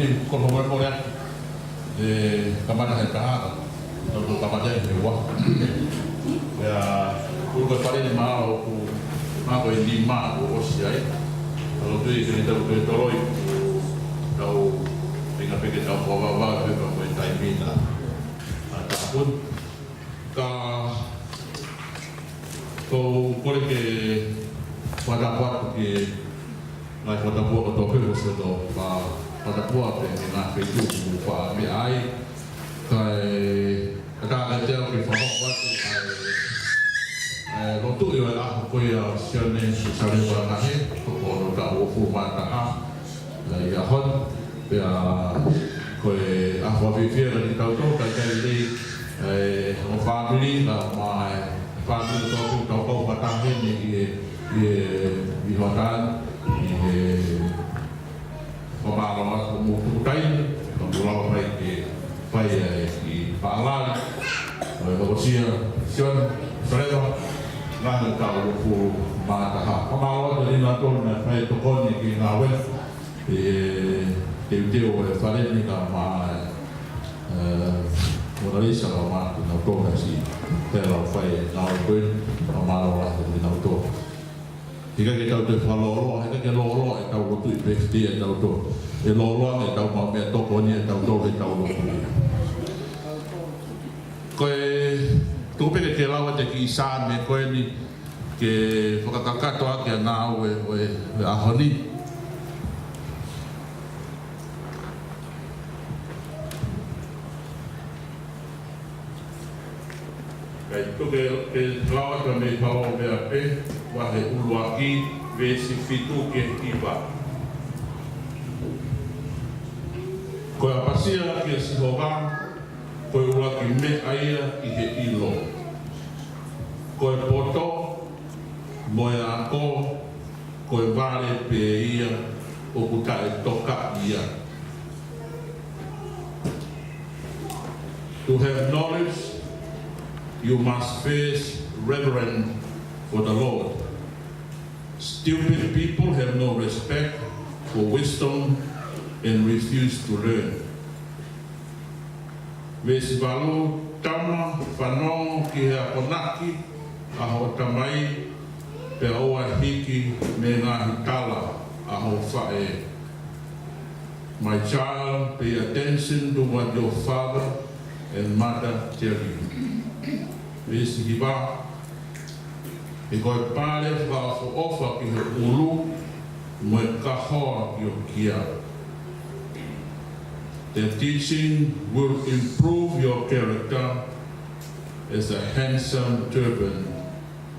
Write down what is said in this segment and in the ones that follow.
di kolongan Korea kamana heta untuk kamana hewa ya urut paling mau aku ini mau osiai kalau tu ini tahu tu toroi tahu dengan pergi tahu bawa dengan main timing lah ataupun kau boleh ke pada buat ke ngai pada buat atau apa sesuatu pada buat dengan Facebook buat AI kai ada ke faham buat lotu ia lah kau ya siapa sosial media kau nak ufu mata ya hon ya kau apa fikir lagi tahu tu kai ini family mai family tu kau batang ni di hotel pemalaman mutai pemulaman baik di Palang Malaysia Sion Australia nggak tahu aku mata pemalaman dari naton baik tokon di ngawen di Valen ni kama Malaysia lama di naton nasi terlalu baik nawen pemalaman dari naton jika kita udah follow kita lolo kita waktu investir kita udah lolo kita mau meto konya kita udah kita udah kau tu pergi ke lawan jadi isan me kau ni ke fakakak tu aja ngau ahoni itu ke lawan kami follow BAP wahai uluaki vesi fitu ke tiba. Kau apa sih yang ke sihokan? Kau uluaki me ayah ihe ilo. Kau foto, moya ako, kau vale pe ia, okuta toka ia. To have knowledge, you must face reverence for the Lord. Stupid people have no respect for wisdom and refuse to learn. Vesivalu tama whanong ki hea konaki aho tamai pe oa hiki me ngā hitala aho whae. My child, pay attention to what your father and mother tell you. Vesivalu e koe pāle whaofa ki he ulu mo e kahoa ki o kia. The teaching will improve your character as a handsome turban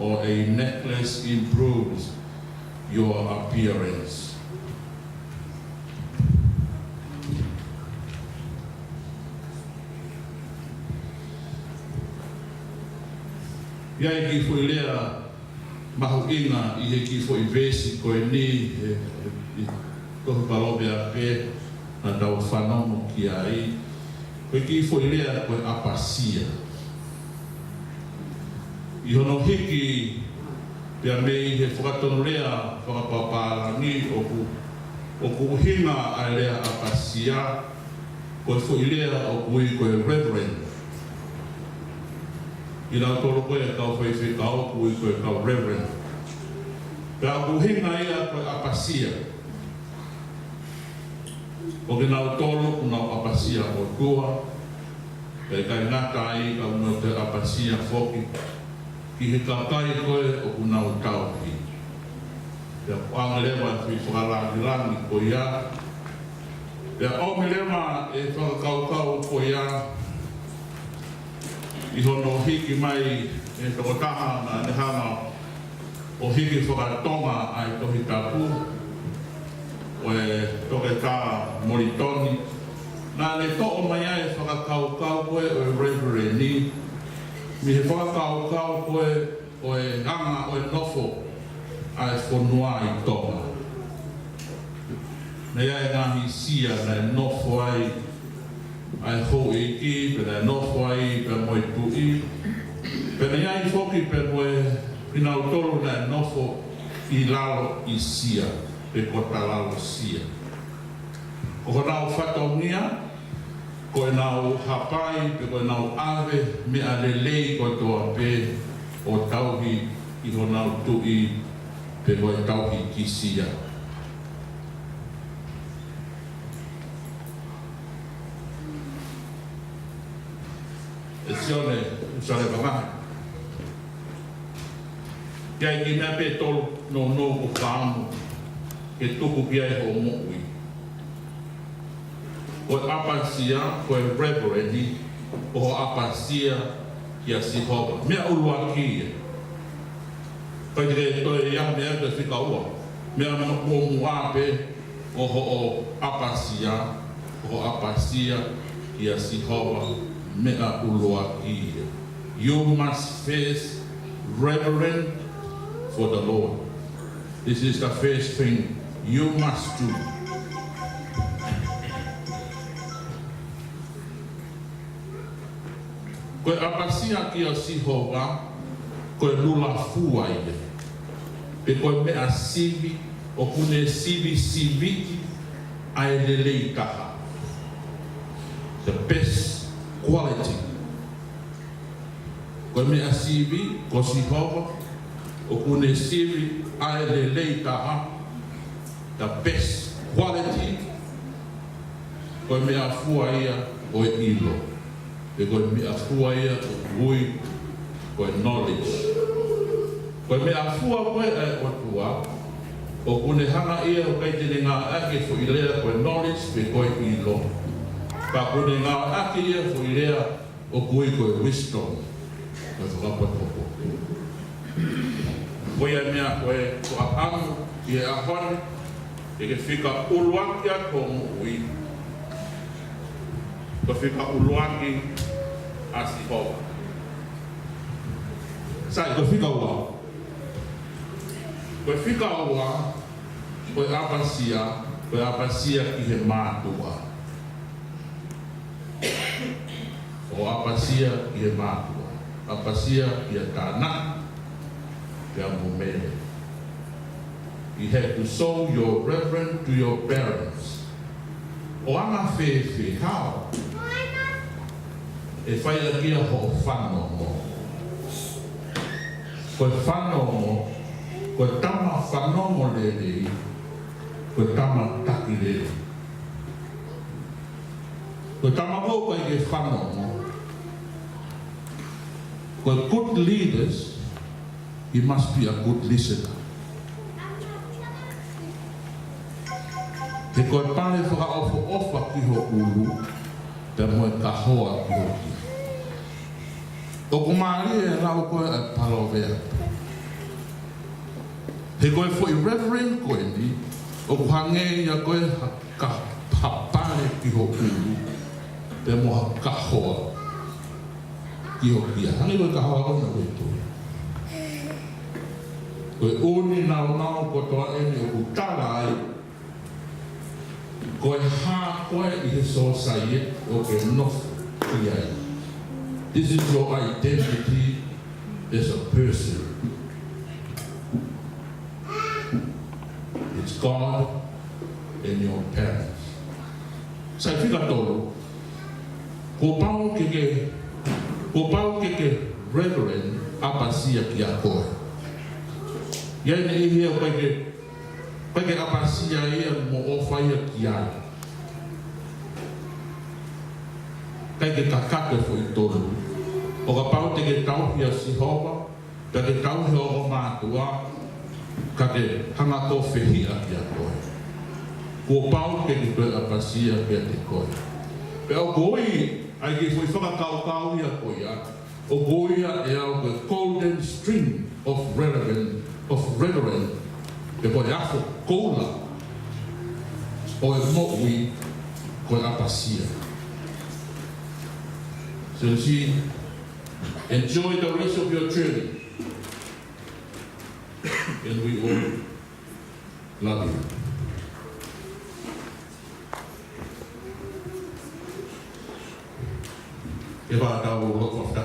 or a necklace improves your appearance. Iai ki fui lea mahu inga I he ki fo I vesi koe ni tohu palobe a pe na tau whanongo ki ai koe ki fo I lea koe apasia I hono hiki pia mei he whakatono lea whakapapalangi o ku hinga a lea apasia koe fo I lea o kui koe reverend I rau toro koe kau whaiwhi kau kui koe kau reverend. Pea ku hinga ia koe apasia. O ke nau toro ku nau apasia o tua. Pea kai ngata I kau nau te apasia whoki. Ki he kakai koe o ku nau tauki. Pea kuanga lewa hui whakalangi ko ia. Pea o me lewa e whakakau ko ia. I hono hiki mai e tokotaha na nehanga o hiki whakatonga ai tohi tapu o e toke tā moritoni nā ne to'o mai ai whakakaukau koe o e reverend ni mi he whakakaukau koe o e anga o e nofo ai whanua I tonga nei ai ngahi sia na e nofo ai ai ho I ki pena no foi pe moi pui pena ai foki pe moi ina utolo na no fo I lalo I sia pe kota lalo sia Ko nau whatongia, ko nau hapai, pe ko nau ave, me a lelei ko toa pe o tauhi i ho nau tui, pe ko tauhi kisia. E sione wamahe. Kia ki mea pe tolu no ko whaamu, ke tuku kia e ho mo'ui. Ko apasia, ko e reverendi, o apasia kia sihova. Mea ulua kia. Pai te toi ia mea te whika ua. Mea mo muape o ho apasia, kia sihova. Mea ulua kia. You must face reverence for the Lord. This is the first thing you must do. Koe apasia kia sihova, koe lula fua ia. Pe koe mea sivi, o kune sivi, ai lelei kaha. The best quality. Koe mea sivi, ko sihova, o kune sivi, ai lelei kaha. The best quality. Koe mea fua ia, o ilo. Pe koe mea fua ia o ui, koe knowledge. Koe mea fua koe o tua, o kune hanga ia o kai tene ngā ake fo ilea koe knowledge pe koe ilo. Ka kune ngā ake ia fo ilea o koe wisdom. Koe whakapatoko. Koe ia mea koe ko a amu i e ahone, e ke whika uluaki a kongo ui. Ko whika uluaki a sihova. Sai, ko whika ua. Ko whika ua, ko apasia ki he mātua. O apasia ki he mātua. Apasia ki a tāna, ki a mumele. You have to show your reverence to your parents. O anga whewhi, how? E whai a kia ho whanongo. Koe whanongo, koe tama whanongo lelei, koe tama taki lelei. Koe tama ho koe ke whanongo. Koe good leaders, you must be a good listener. He koe pare whakaofo ofa ki ho ulu, pe moe ka hoa ki ho ki. O kumari e rau koe a palovea. He koe fo i reverend koe ni, o kuhange ia koe ka pare ki ho ulu, pe moe ka hoa ki ho ki. Hangi koe ka hoa koe na koe tui. Koe uni nao ko toa eni o kutara ai, koe ha koe I he society o ke nofu ki ai. This is your identity as a person. It's God and your parents. Sai whika tolu, ko pau ke reverend apasia ki a koe. Iai ne ihia koe ke apasia ia mo ofaya ki ai. Kai ke kakate fo I tolu. O ka pau te ke tauhi a sihova, ka ke tauhi o mātua, ka ke hanga ko whihi a ki a koe. Ko pau ke koe apasia ki a te koe. Pe o koe, ai ke fui whakakau ia koe a, o koe a e au the golden string of reverence, pe koe afo koula, o e mo'ui koe apasia. So see, enjoy the rest of your journey. And we all love you. Ke wātau loko whata.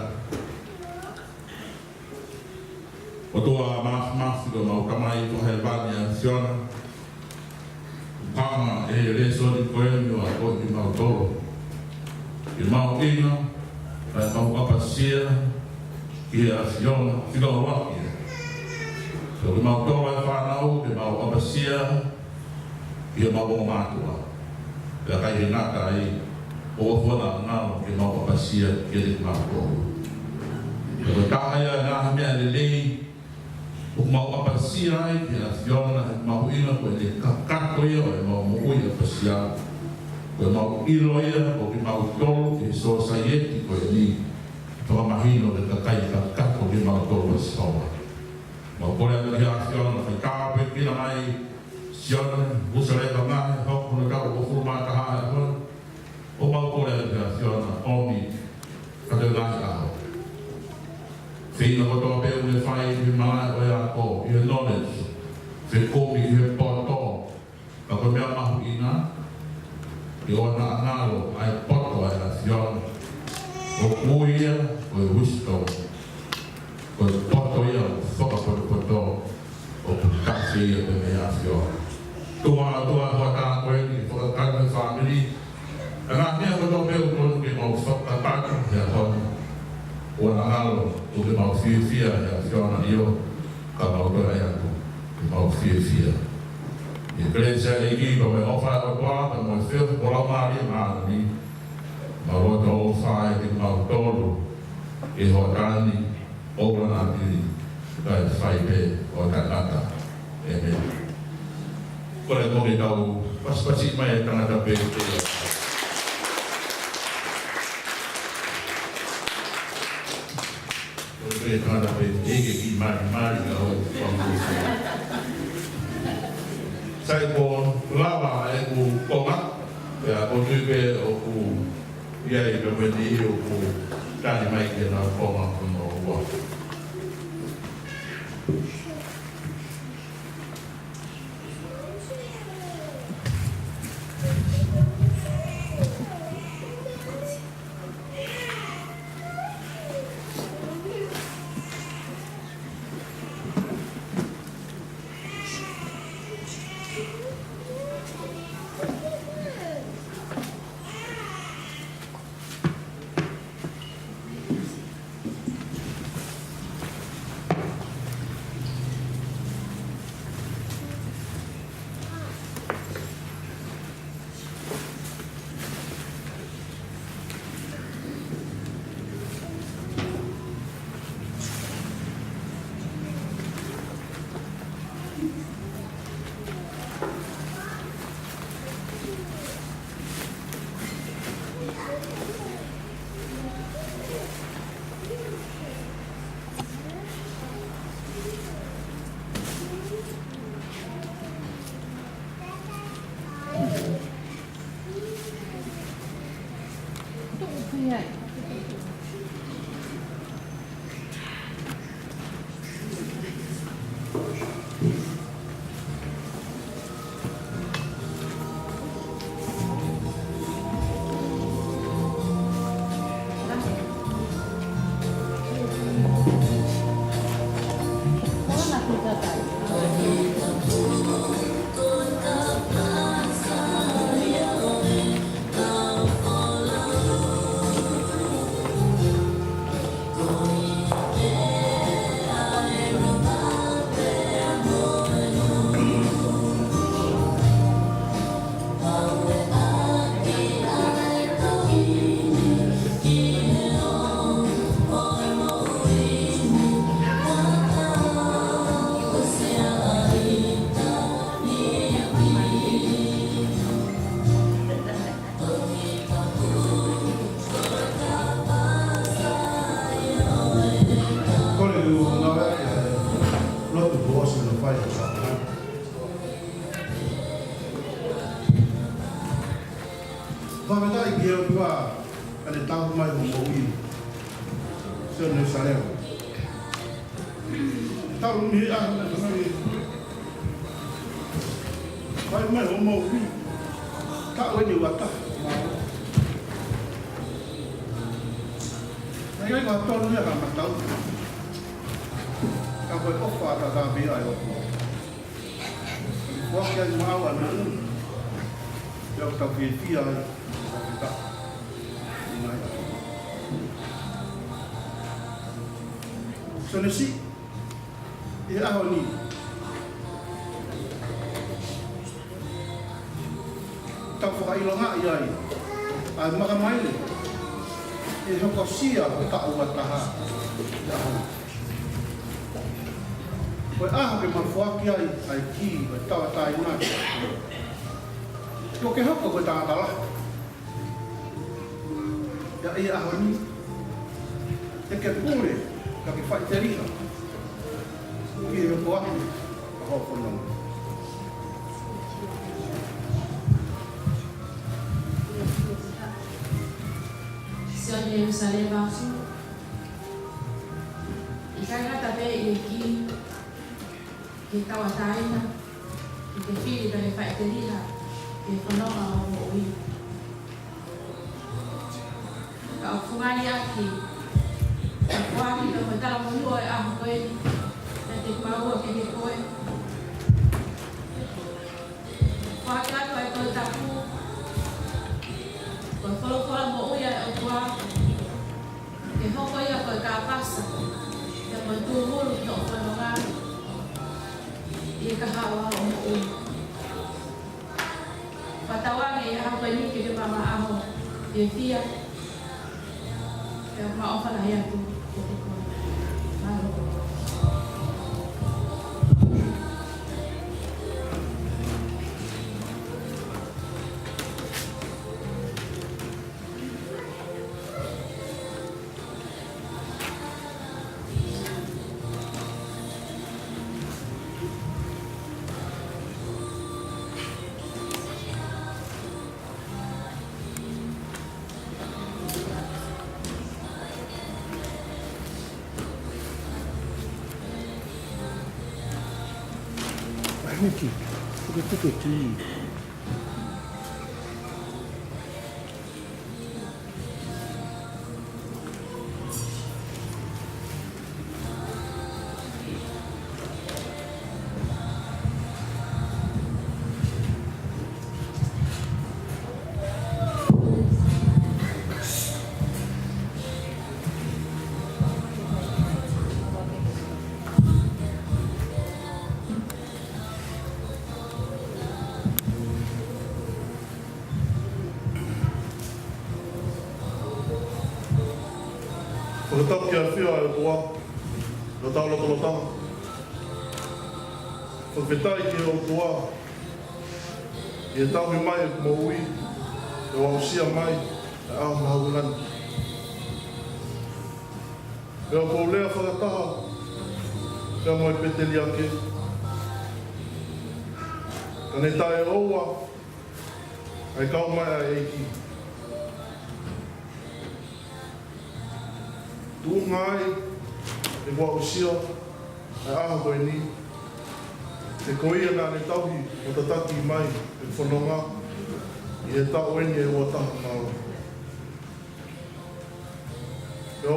O toa mawhika mau kamai ko he vānia whiona. Pāma e resoni koe mi ko i mau tolo. I mau inga, ai mau apasia, ki a fiona, whika o waki. So i mau tolo e whanau, i mau apasia, i mau o mātua. Pea kai he ngata ai, o whona ngāo ki mau apasia, ki e mau tolo. So tāia ngā mea lelei, o mau apasia ai, ki a fiona, mau inga ko e kakato ia, o e mau mui apasia. Ko mau ilo ia, o ki mau tolo, ki so saieti ko e ni whakamahino le kakai kako ki mau tolo e sawa. Mau kore atu ki a fiona, whai kāpe kina mai, siona, usare ka ngahe, hoku na kau o furumata hae hoi. O mau kore atu ki a fiona, omi, kate ngahi aho. Whina kotoa peu le whai ki malai o e a ko, i e knowledge, whi komi i he poto, ka ko mea mahu ina, i o na angaro ai poto ai a fiona. O kuia, o e wisdom, o e poto ia, o whakapoto, o kasi ia pe mea a fiona. Tua hoa tāna koe ni whakakana whamiri, a ngā mea kotoa peu kono ki mau whakataka hea hoi. O na angaro, o ke mau whiwhia hea fiona ni o, ka mau toa ai aku, ke mau whiwhia. I Grecia e ki, ko me ofa o toa, ka mo e whio, ko lau maari maana ni, ma roto o whae ki mau tolu, e hoa tāni, o rana piri, kai whai pe o tānata, e me. Kore koke kau, paspasi mai e tangata pe te. Kore tangata pe eke ki mari ka hoi, whamusia. Sai ko lava e ku konga, pea o tupe o ku iai ka weni o ku tani mai ke na konga kuno ua. Pea o tau whiawhia ai, o kita. Inai. So nesi, e aho ni. Tau whakailonga i ai, ai makamaile, e hoko sia o tau ataha i aho ni. Koe aho ke mafuaki ai ki, o tau atai nai. Ko ke hoko koe tātala. Ia e aho ni, e ke pure, ka ke whai te rira. Ki e hoko aho, a hoko nonga. Senhor Jerusalém Baixo, e caga também aqui, que está a taina, e que filho da refaideria, que conoca ao moui. Ka fungani aqui, a quali da metala munua a koe, na te maua que te koe. Waka koe koe tapu, koe wholokola moui a koa, ke hoko ia koe ka pasa, ia koe tūmuru ki o whanonga, ia ka hawa o moui. Whatawange ia hau koe niki ke mama aho, ia fia, ia ma ofana ia tu, ko te koe. Mahalo. Niki, porque tudo aqui. O tau ki a whia e koa, no tau loko lotanga. Whakwetai ki o koa, i e tau hi mai e kumaui, e wausia mai, e aho mahurani. E o kou lea whakataha, e a mai peteli ake. Ka ne tae oua, ai kau mai a eiki. Tu ngai e wa usia e aha koe ni te koia nā ne tauhi o tataki mai e whanonga i e tau eni e ua taha māua. E o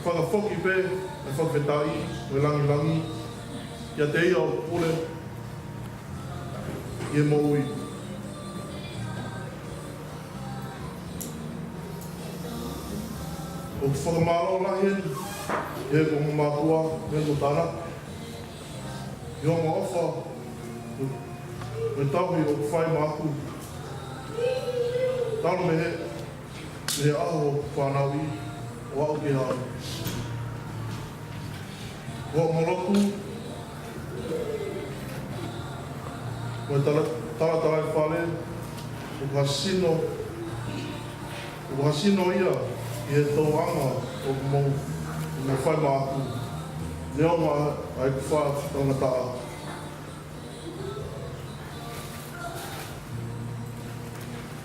whakawhoki pē e whakwetai o e langi langi ia te ia o pule i e moui. O whakamaro lahi e ko mo mātua, e ko tāna. I o ma ofa, me tauhi o whai māku. Tāna me he aho whanau i, o au ki hau. O moroku, mo tala e whale, o hasino ia, i e tau anga o mo whai māku. Neo ngā ai ku wha tangataa.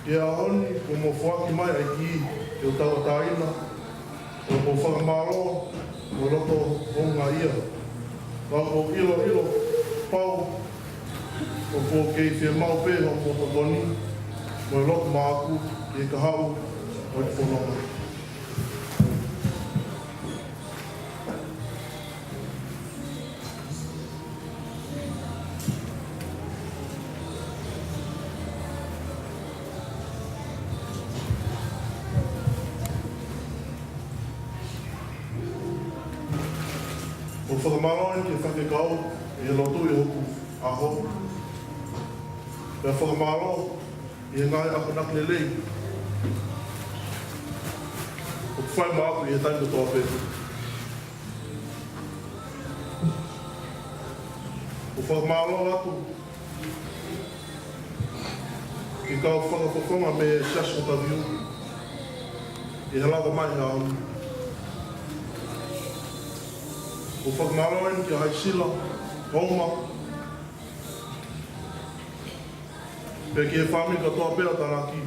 Ke a honi ko mo whaki mai ai ki e o tau ataina. O ko whakamaro o roto o ngā ia. Ka ko ilo pau o ko kei whia mau pē o ko tokoni. Mo e roto māku ke ka hau o i whanonga. whakamaroin ke whakekau e lotu i hoku aho. Pea whakamaro i ngai akunak lelei. O whai maapu i he tainga toa pepe. O whakamaro atu i kau whakawhakonga me siasu taviu i he lawa mai a honi. O whakamaroin ki hai sila, honga. Pea ki he whami katoa pēra taraki.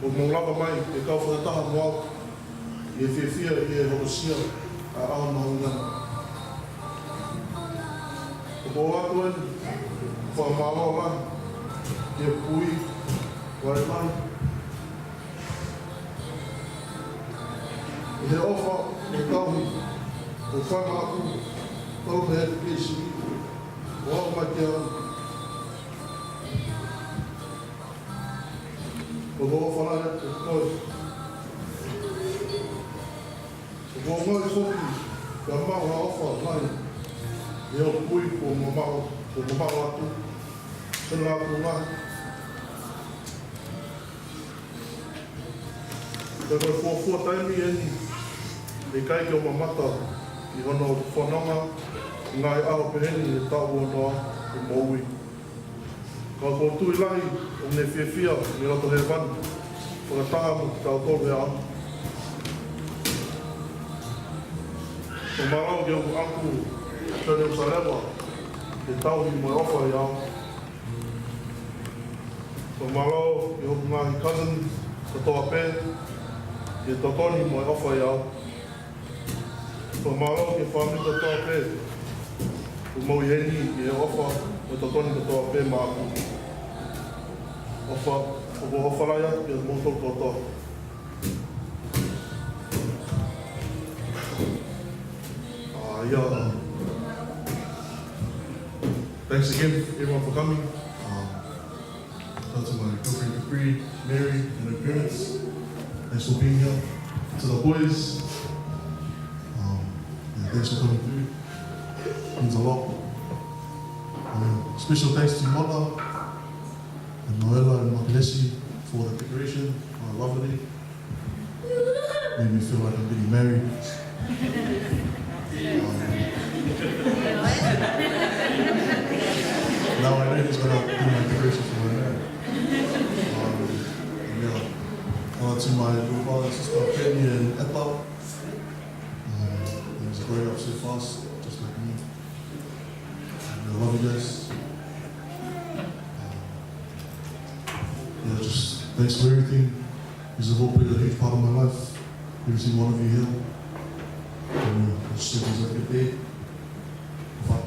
O maulawa mai e kau whakataha moau i e whiawhia i e hokosia a aho mahungana. O po atu e whakamaro mai i e pui wai mai. I he ofa e tauhi o whanga aku tau me hetu kisi o au mai te au. O ko whanare o koi. O ko ngai whoki ka mahu a ofa mai e o pui o mamahu atu. Tena aku ngai. Te koe fuafua taimi e ni e kai ki o mamata i hono whananga ngai ao peheni e tau o noa e moui. Ka ko tui lahi o ne whiawhia ni roto he wanu. Whakataha mo ki tau tōre a. Ko marau ki oku anku tēne o Sarewa e tau hi mai ofa i ao. Ko marau ki oku ngahi cousin katoa pē e totoni mai ofa i ao. Ko marau ki whami katoa pē o mau i heni i e ofa o totoni katoa pē māku. Ofa, o ko hawharaia ki a mōtoro katoa. Yeah. Thanks again, everyone, for coming. Shout out to my girlfriend, Capri, Mary, and her parents. Thanks for being here. To the boys, yeah, thanks for coming through. It means a lot. Special thanks to Mother and Noella and Makalesi for the decoration. Lovely. Made me feel like I'm getting married. Now I know he's gonna do my decoration for my dad. Yeah. To my little brother and sister Penny and Ethel. He's growing up so fast, just like me. I love you guys. Yeah, just thanks for everything. You've all played a huge part of my life. Every single one of you here. Just hope it's a good day. Fun.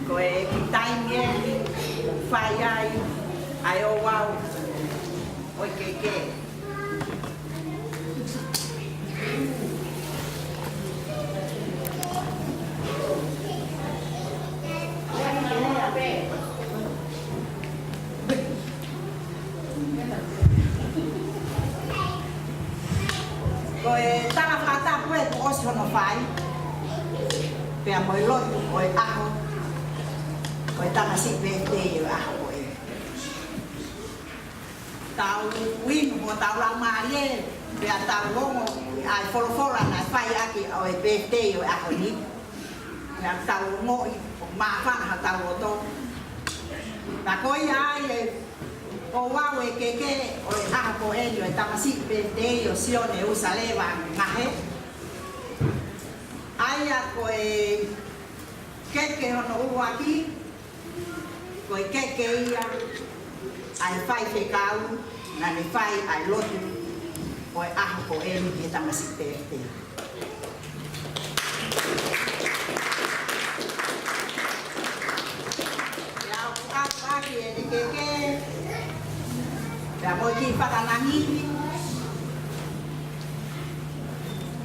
Koe kitai nge whai ai o wau oi keke. Koe tanga whata koe po osi hono whai. Pea moi lotu oi aho. Koe tanga si pete oi aho koe. Tau winu mo tau lau marie. Pea tau longo ai folofora na whai aki oi pete oi aho ni. Pea tau ngoi maafana ha tau oto. Na koe ai e o wau e keke o e aha ko e o e tamasi pete o sione usalewa ngahe. Aia ko e keke hono uwaki, ko e keke ia ai whai te kau, na ne whai ai lotu o e aha ko e e tamasi pete. Ia o aki e ne keke, Pea moi ki whakanangi,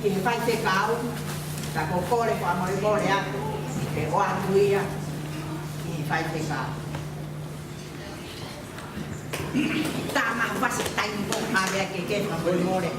ki he whai te kau, ka ko kore kua moi kore aku, ke o atu ia, ki he whai te kau. Tā mahu wasi taini po mawea ke kena moi more.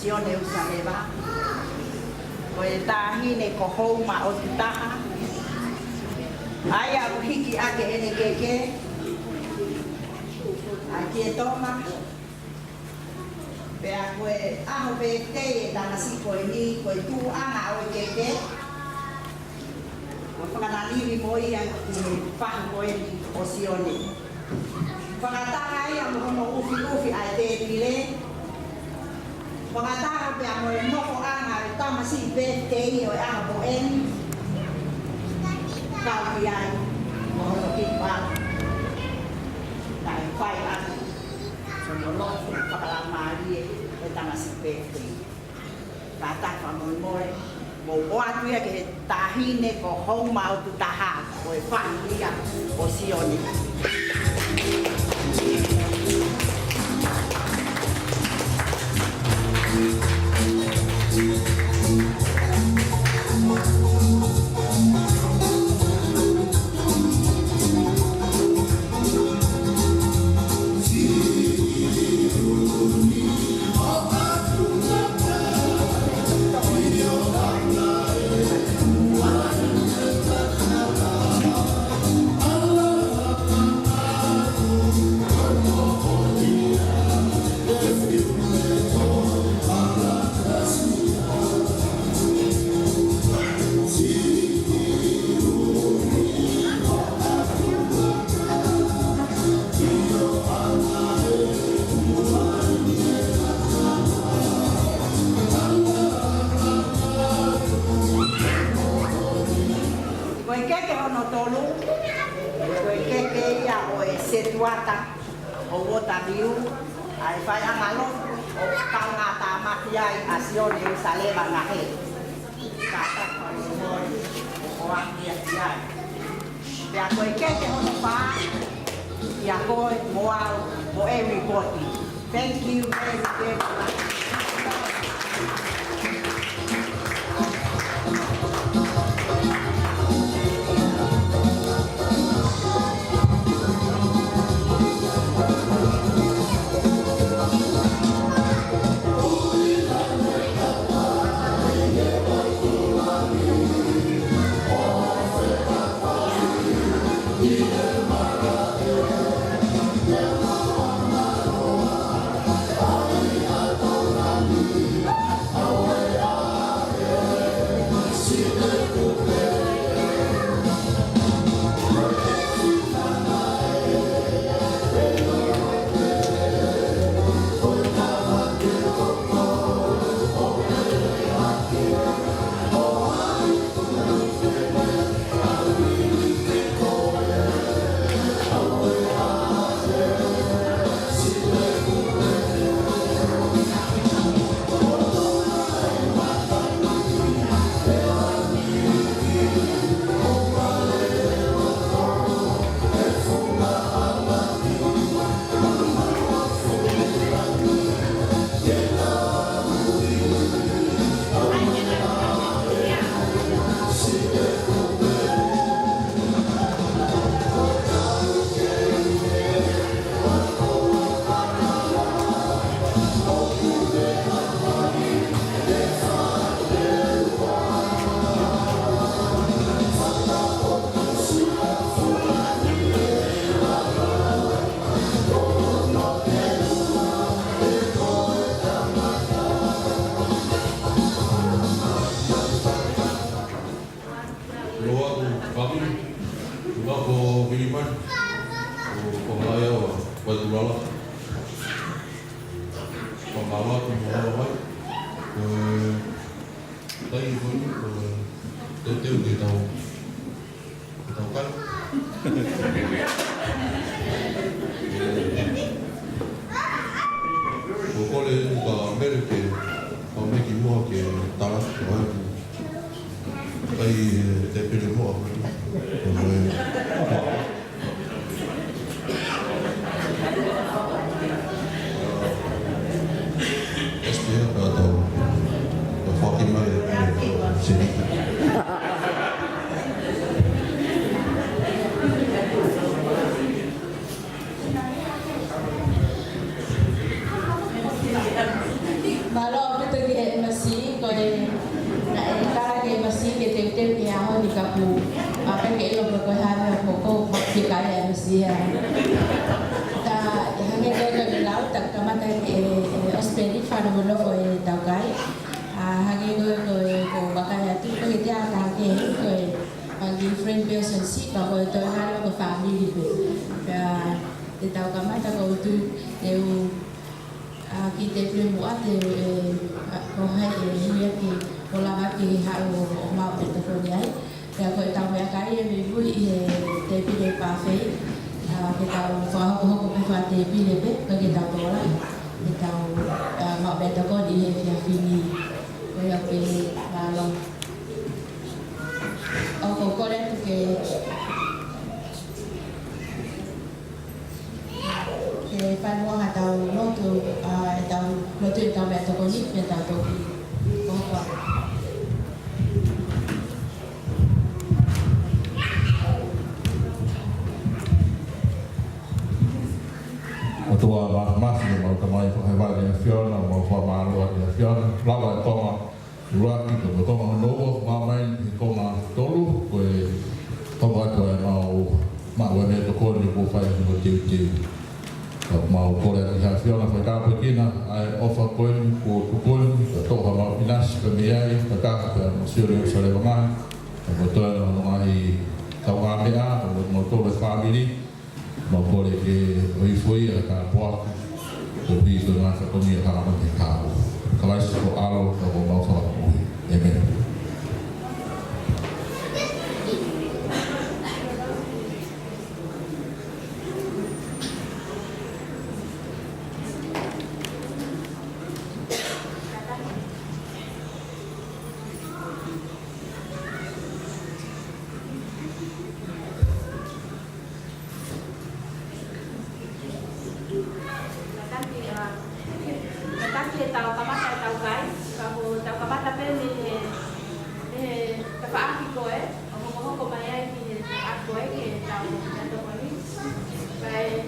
Sione usalewa o e tahine ko houma o te taha aia o hiki ake ene keke aki e toma pea koe aho pe te e tanasi koe ni koe tu ana o e keke o whakanaliwi mo ia ki whaha koe ni o sione whakataka ia mo hono ufi ai te pile Pagkataka pia mo yung moko anga, tama si Bete o ang boen. Kawiyan, mo kipa. Dahil fay ang sunulong pakalamari o tama si Bete. Kataka mo mo buat niya kaya tahine ko homa o tutaha o fay niya o sione. Koe keke ono tolu, koe keke ia o e setuata o wota riu, ai whai angalo o kaungata amaki ai a sione o saleva ngahe. Kata whai umoi o aki aki ai. Pea koe keke ono pā, ia koe moao mo everybody. Thank you very much.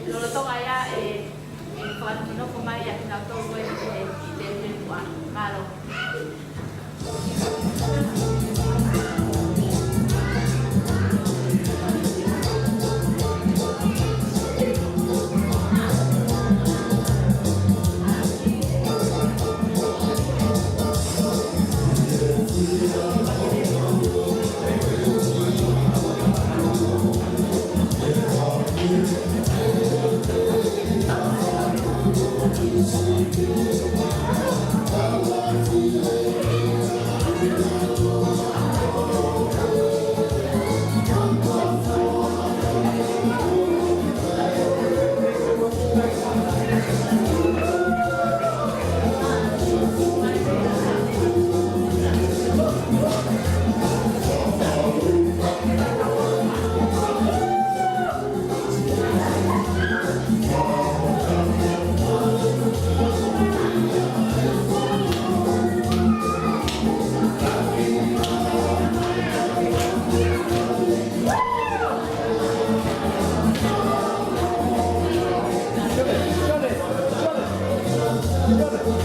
Lolo tonga ia whanino ko mai a hina tō koe i te rinua. Malo. Dale.